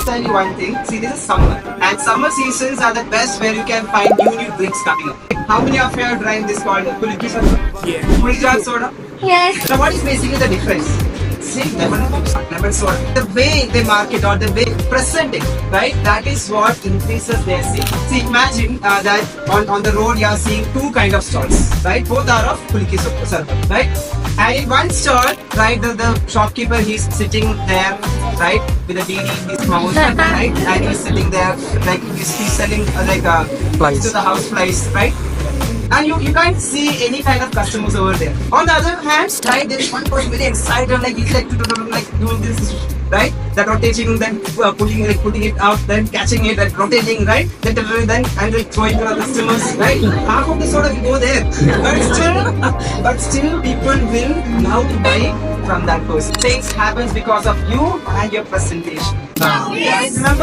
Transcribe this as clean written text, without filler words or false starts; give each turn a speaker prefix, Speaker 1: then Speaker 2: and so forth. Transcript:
Speaker 1: just tell you one thing. See, this is summer, and summer seasons are the best where you can find new drinks coming up. How many of you have tried this called Kuliki soda?
Speaker 2: Yeah.
Speaker 1: Kuliki soda.
Speaker 3: Yes.
Speaker 1: So what is basically the difference? See, lemon soda. The way they market or the way they present it, right? That is what increases their sale. See, imagine that on the road you are seeing two kind of stalls, right? Both are of Kuliki soda, right? And in one stall, right, the shopkeeper, he's sitting there, right, with a DD in his mouth, right, and he's sitting there like he's selling
Speaker 2: Flies.
Speaker 1: to the house flies, right? And you can't see any kind of customers over there. On the other hand, right, there is one person very excited, like he's like doing this, right? That rotating, then putting it out, then catching it and rotating, right? Then and like throwing to the customers, right? Half of the soda will go there, but still people will now to buy from that person. Things happens because of you and your presentation. Yes. Remember